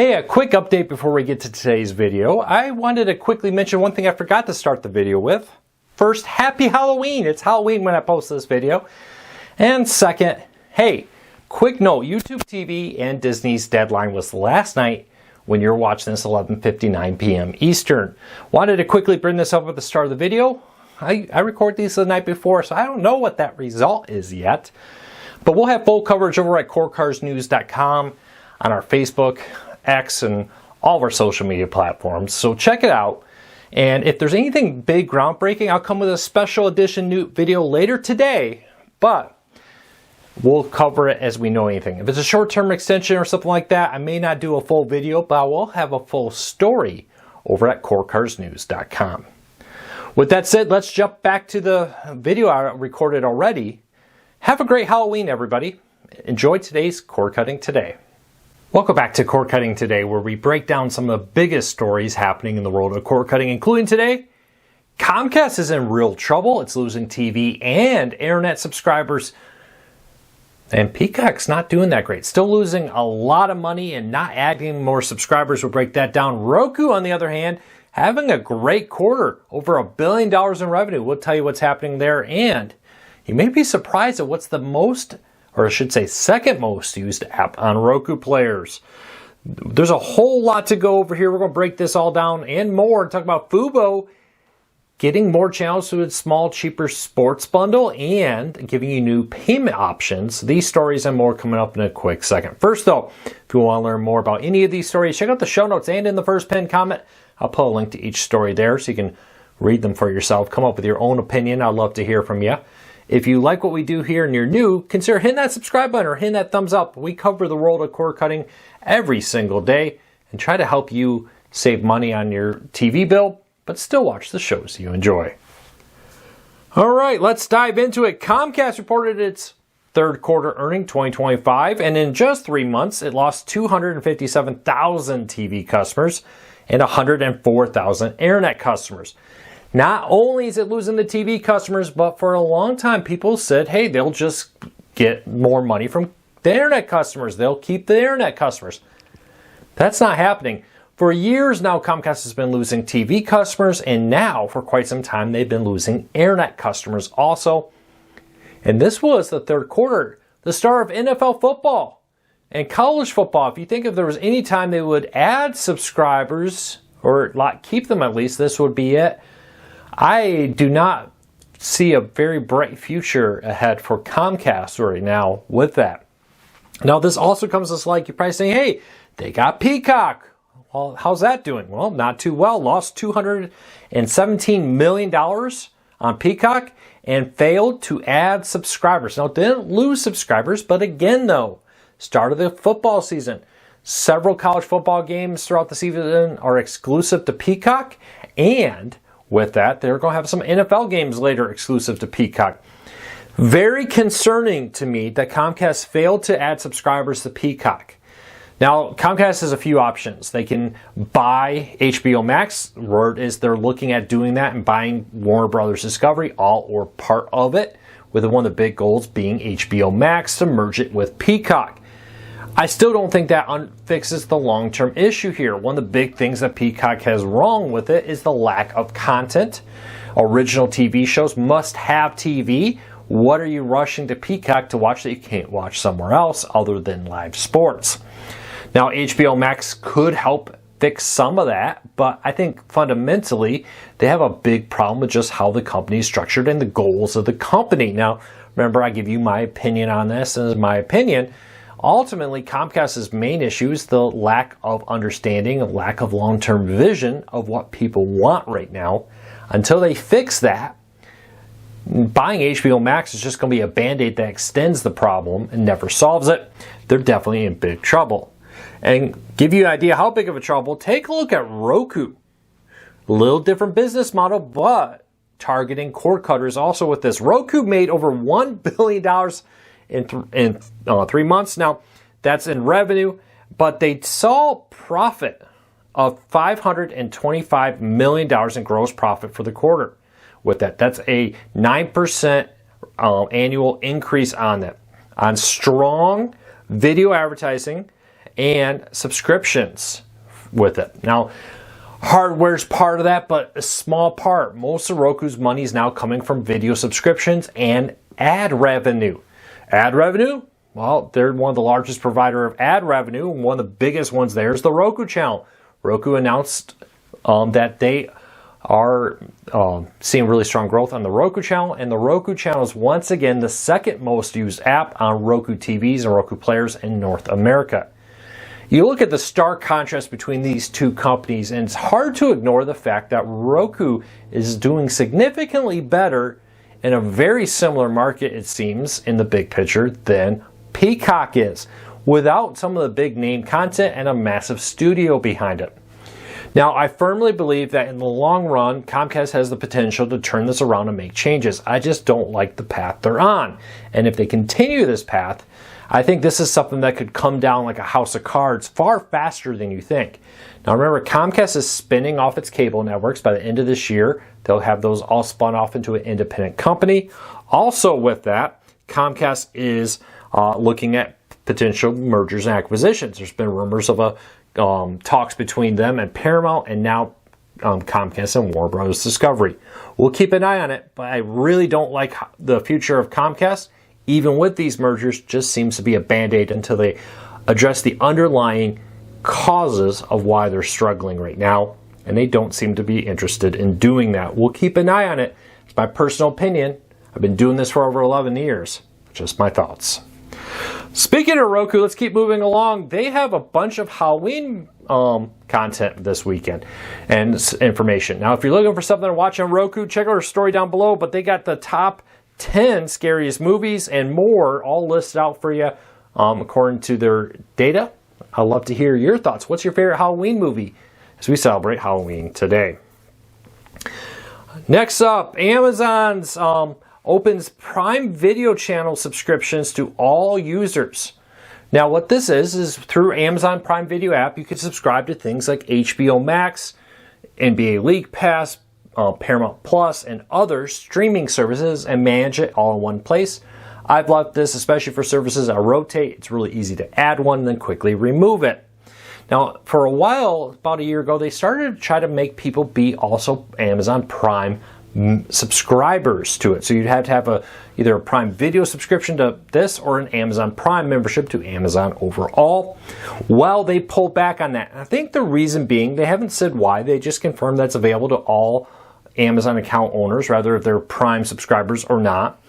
Hey, a quick update before we get to today's video. I wanted to quickly mention one thing I forgot to start the video with. First, happy Halloween! It's Halloween when I post this video. And second, hey, quick note, YouTube TV and Disney's deadline was last night when you're watching this, 11:59 p.m. Eastern. Wanted to quickly bring this up at the start of the video. I record these the night before, so I don't know what that result is yet. But we'll have full coverage over at corecarsnews.com, on our Facebook, X, and all of our social media platforms. So check it out. And if there's anything big groundbreaking, I'll come with a special edition new video later today. But we'll cover it as we know anything. If it's a short-term extension or something like that, I may not do a full video, but I will have a full story over at corecarsnews.com. With that said, let's jump back to the video I recorded already. Have a great Halloween, everybody. Enjoy today's Cord Cutting Today. Welcome back to Cord Cutting Today, where we break down some of the biggest stories happening in the world of cord cutting, including today, Comcast is in real trouble. It's losing TV and internet subscribers. And Peacock's not doing that great. Still losing a lot of money and not adding more subscribers. We'll break that down. Roku, on the other hand, having a great quarter, over $1 billion in revenue. We'll tell you what's happening there. And you may be surprised at what's the most, or I should say second most used app on Roku players. There's a whole lot to go over here. We're going to break this all down and more and talk about Fubo getting more channels to its small, cheaper sports bundle and giving you new payment options. These stories and more coming up in a quick second. First though, if you want to learn more about any of these stories, check out the show notes and in the first pinned comment, I'll put a link to each story there so you can read them for yourself. Come up with your own opinion. I'd love to hear from you. If you like what we do here and you're new, consider hitting that subscribe button or hitting that thumbs up. We cover the world of cord cutting every single day and try to help you save money on your TV bill, but still watch the shows you enjoy. All right, let's dive into it. Comcast reported its third quarter earning 2025, and in just 3 months, it lost 257,000 TV customers and 104,000 internet customers. Not only is it losing the TV customers, but for a long time, people said, hey, they'll just get more money from the internet customers. They'll keep the internet customers. That's not happening. For years now, Comcast has been losing TV customers, and now, for quite some time, they've been losing internet customers also. And this was the third quarter, the start of NFL football and college football. If you think if there was any time they would add subscribers, or keep them at least, this would be it. I do not see a very bright future ahead for Comcast right now with that. Now, this also comes as like you're probably saying, hey, they got Peacock. Well, how's that doing? Well, not too well. Lost $217 million on Peacock and failed to add subscribers. Now, didn't lose subscribers, but again, though, start of the football season. Several college football games throughout the season are exclusive to Peacock, and with that, they're going to have some NFL games later exclusive to Peacock. Very concerning to me that Comcast failed to add subscribers to Peacock. Now, Comcast has a few options. They can buy HBO Max. Word is they're looking at doing that and buying Warner Brothers Discovery, all or part of it, with one of the big goals being HBO Max to merge it with Peacock. I still don't think that fixes the long-term issue here. One of the big things that Peacock has wrong with it is the lack of content. Original TV shows must have TV. What are you rushing to Peacock to watch that you can't watch somewhere else other than live sports? Now, HBO Max could help fix some of that, but I think fundamentally they have a big problem with just how the company is structured and the goals of the company. Now, remember, I give you my opinion on this, and my opinion, ultimately, Comcast's main issue is the lack of understanding, a lack of long-term vision of what people want right now. Until they fix that, buying HBO Max is just going to be a Band-Aid that extends the problem and never solves it. They're definitely in big trouble. And give you an idea how big of a trouble, take a look at Roku. A little different business model, but targeting cord cutters also with this. Roku made over $1 billion in 3 months. Now, that's in revenue, but they saw profit of $525 million in gross profit for the quarter. With that, that's a 9% annual increase on that. On strong video advertising and subscriptions with it. Now, hardware's part of that, but a small part. Most of Roku's money is now coming from video subscriptions and ad revenue. Ad revenue? Well, they're one of the largest provider of ad revenue, and one of the biggest ones there is the Roku channel. Roku announced that they are seeing really strong growth on the Roku channel, and the Roku channel is once again the second most used app on Roku TVs and Roku players in North America. You look at the stark contrast between these two companies, and it's hard to ignore the fact that Roku is doing significantly better in a very similar market, it seems, in the big picture than Peacock is, without some of the big name content and a massive studio behind it. Now, I firmly believe that in the long run, Comcast has the potential to turn this around and make changes. I just don't like the path they're on. And if they continue this path, I think this is something that could come down like a house of cards far faster than you think. Now, remember, Comcast is spinning off its cable networks. By the end of this year, they'll have those all spun off into an independent company. Also with that, Comcast is looking at potential mergers and acquisitions. There's been rumors of talks between them and Paramount, and now Comcast and Warner Bros. Discovery. We'll keep an eye on it, but I really don't like the future of Comcast. Even with these mergers, just seems to be a band-aid until they address the underlying causes of why they're struggling right now, and they don't seem to be interested in doing that. We'll keep an eye on it. It's my personal opinion. I've been doing this for over 11 years. Just my thoughts. Speaking of Roku, let's keep moving along. They have a bunch of Halloween content this weekend and information. Now, if you're looking for something to watch on Roku, check out our story down below, but they got the top 10 scariest movies and more all listed out for you according to their data. I'd love to hear your thoughts. What's your favorite Halloween movie as we celebrate Halloween today? Next up, Amazon's opens Prime Video channel subscriptions to all users. Now, what this is through Amazon Prime Video app, you can subscribe to things like HBO Max, NBA League Pass, Paramount Plus, and other streaming services and manage it all in one place. I've loved this, especially for services that rotate. It's really easy to add one and then quickly remove it. Now, for a while, about a year ago, they started to try to make people be also Amazon Prime subscribers to it. So you'd have to have either a Prime Video subscription to this or an Amazon Prime membership to Amazon overall. Well, they pulled back on that. I think the reason being, they haven't said why. They just confirmed that's available to all Amazon account owners, whether if they're Prime subscribers or not.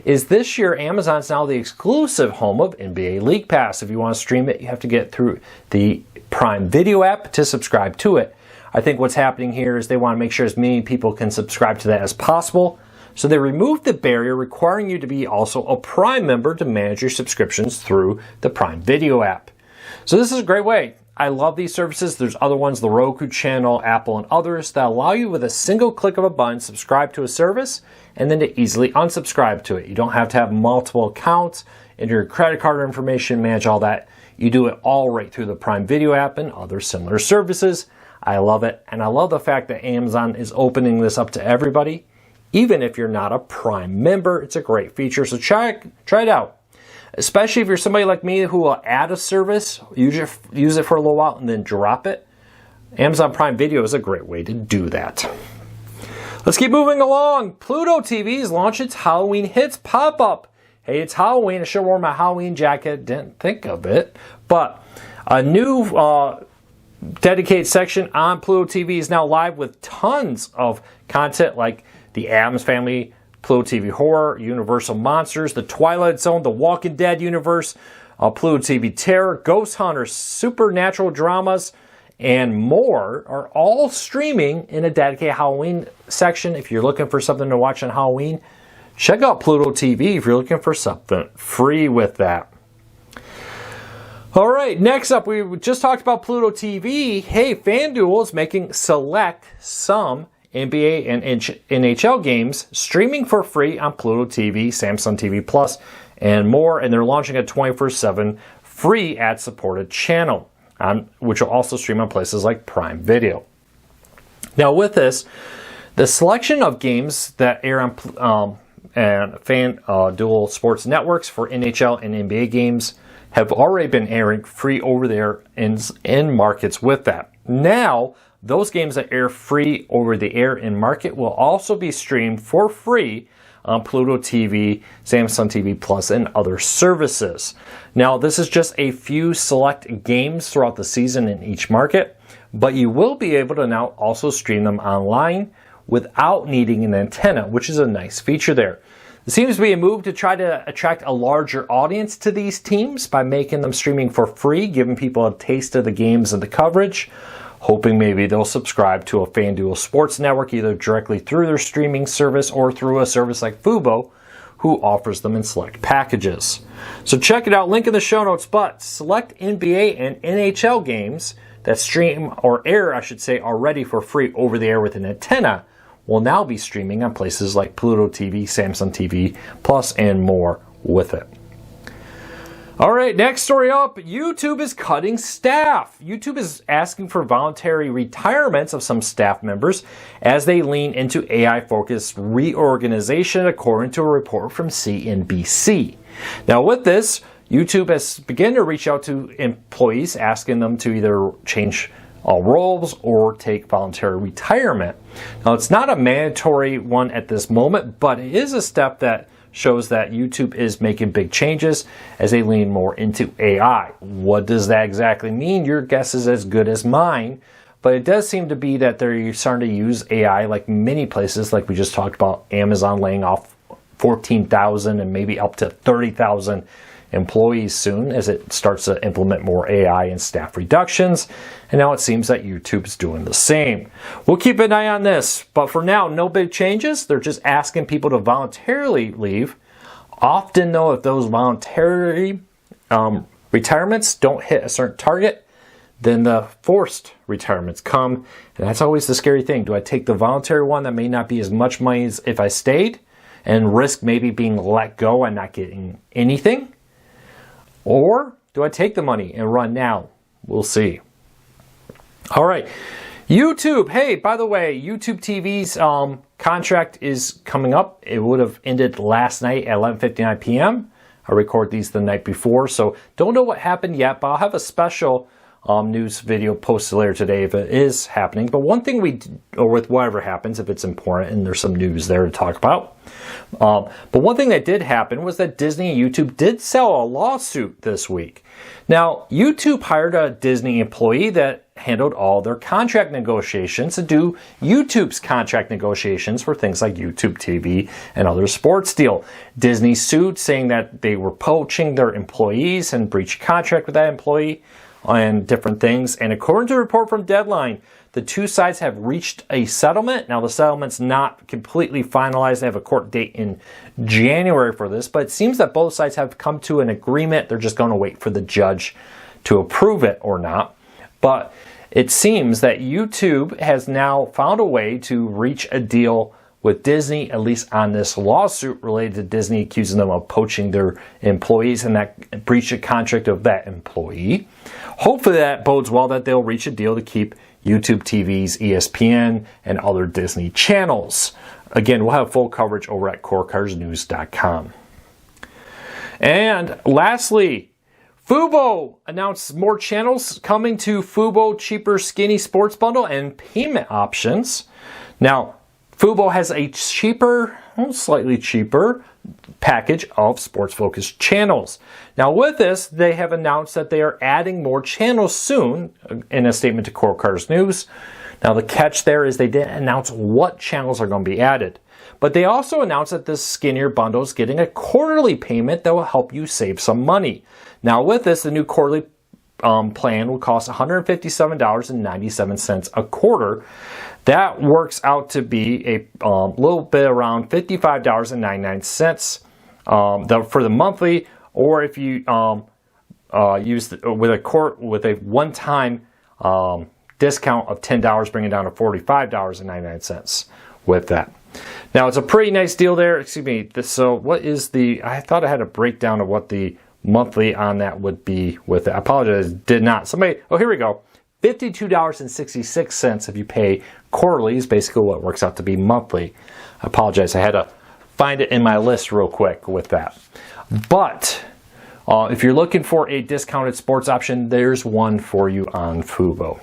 Is this year Amazon's now the exclusive home of NBA League Pass. If you want to stream it, you have to get through the Prime Video app to subscribe to it. I think what's happening here is they want to make sure as many people can subscribe to that as possible. So they removed the barrier requiring you to be also a Prime member to manage your subscriptions through the Prime Video app. So this is a great way. I love these services. There's other ones, the Roku channel, Apple, and others that allow you with a single click of a button subscribe to a service and then to easily unsubscribe to it. You don't have to have multiple accounts, enter your credit card information, manage all that. You do it all right through the Prime Video app and other similar services. I love it, and I love the fact that Amazon is opening this up to everybody. Even if you're not a Prime member, it's a great feature, so try it out. Especially if you're somebody like me who will add a service, use it for a little while, and then drop it. Amazon Prime Video is a great way to do that. Let's keep moving along. Pluto TV has launched its Halloween Hits pop-up. Hey, it's Halloween. I should have worn my Halloween jacket. Didn't think of it. But a new dedicated section on Pluto TV is now live with tons of content like the Addams Family, Pluto TV Horror, Universal Monsters, The Twilight Zone, The Walking Dead universe, Pluto TV Terror, Ghost Hunters, Supernatural Dramas, and more are all streaming in a dedicated Halloween section. If you're looking for something to watch on Halloween, check out Pluto TV if you're looking for something free with that. All right, next up, we just talked about Pluto TV. Hey, FanDuel is making select some NBA and NHL games streaming for free on Pluto TV, Samsung TV Plus, and more. And they're launching a 24/7 free ad-supported channel, which will also stream on places like Prime Video. Now, with this, the selection of games that air on FanDuel Sports Networks for NHL and NBA games have already been airing free over there in markets with that. Now, those games that air free over the air in market will also be streamed for free on Pluto TV, Samsung TV Plus, and other services. Now, this is just a few select games throughout the season in each market, but you will be able to now also stream them online without needing an antenna, which is a nice feature there. It seems to be a move to try to attract a larger audience to these teams by making them streaming for free, giving people a taste of the games and the coverage, hoping maybe they'll subscribe to a FanDuel Sports Network either directly through their streaming service or through a service like Fubo, who offers them in select packages. So check it out, link in the show notes, but select NBA and NHL games that stream or air, I should say, already for free over the air with an antenna will now be streaming on places like Pluto TV, Samsung TV Plus, and more with it. All right, next story up, YouTube is cutting staff. YouTube is asking for voluntary retirements of some staff members as they lean into AI-focused reorganization, according to a report from CNBC. Now with this, YouTube has begun to reach out to employees, asking them to either change roles or take voluntary retirement. Now, it's not a mandatory one at this moment, but it is a step that shows that YouTube is making big changes as they lean more into AI. What does that exactly mean? Your guess is as good as mine, but it does seem to be that they're starting to use AI like many places, like we just talked about Amazon laying off 14,000 and maybe up to 30,000 employees soon as it starts to implement more AI and staff reductions. And now it seems that YouTube's doing the same. We'll keep an eye on this, but for now, no big changes. They're just asking people to voluntarily leave. Often though, if those voluntary retirements don't hit a certain target, then the forced retirements come. And that's always the scary thing. Do I take the voluntary one that may not be as much money as if I stayed and risk maybe being let go and not getting anything? Or do I take the money and run now? We'll see. All right. YouTube. Hey, by the way, YouTube TV's contract is coming up. It would have ended last night at 11:59 p.m. I record these the night before, so don't know what happened yet, but I'll have a special news video posted later today if it is happening. But one thing or with whatever happens, if it's important and there's some news there to talk about. But one thing that did happen was that Disney and YouTube did settle a lawsuit this week. Now, YouTube hired a Disney employee that handled all their contract negotiations to do YouTube's contract negotiations for things like YouTube TV and other sports deal. Disney sued, saying that they were poaching their employees and breached contract with that employee and different things. And according to a report from Deadline, the two sides have reached a settlement. Now, the settlement's not completely finalized. They have a court date in January for this, but it seems that both sides have come to an agreement. They're just going to wait for the judge to approve it or not. But it seems that YouTube has now found a way to reach a deal with Disney, at least on this lawsuit related to Disney accusing them of poaching their employees and that breach of contract of that employee. Hopefully that bodes well that they'll reach a deal to keep YouTube TV's ESPN and other Disney channels. Again, we'll have full coverage over at corecarsnews.com. And lastly, Fubo announced more channels coming to Fubo Cheaper Skinny Sports Bundle and payment options. Now, Fubo has a cheaper, slightly cheaper package of sports-focused channels. Now with this, they have announced that they are adding more channels soon in a statement to Core Cars News. Now the catch there is they didn't announce what channels are going to be added. But they also announced that this skinnier bundle is getting a quarterly payment that will help you save some money. Now with this, the new quarterly plan will cost $157.97 a quarter. That works out to be a little bit around $55.99 for the monthly, or if you use with a one-time discount of $10, bringing it down to $45.99 with that. Now it's a pretty nice deal there. Excuse me. So what is the? I thought I had a breakdown of what the monthly on that would be with it. I apologize, did not. Somebody, oh, here we go. $52.66 if you pay quarterly is basically what works out to be monthly. I apologize, I had to find it in my list real quick with that. But If you're looking for a discounted sports option, there's one for you on Fubo.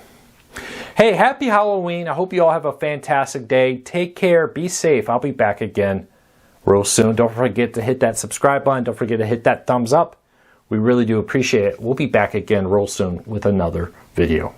Hey, happy Halloween. I hope you all have a fantastic day. Take care. Be safe. I'll be back again real soon. Don't forget to hit that subscribe button. Don't forget to hit that thumbs up. We really do appreciate it. We'll be back again real soon with another video.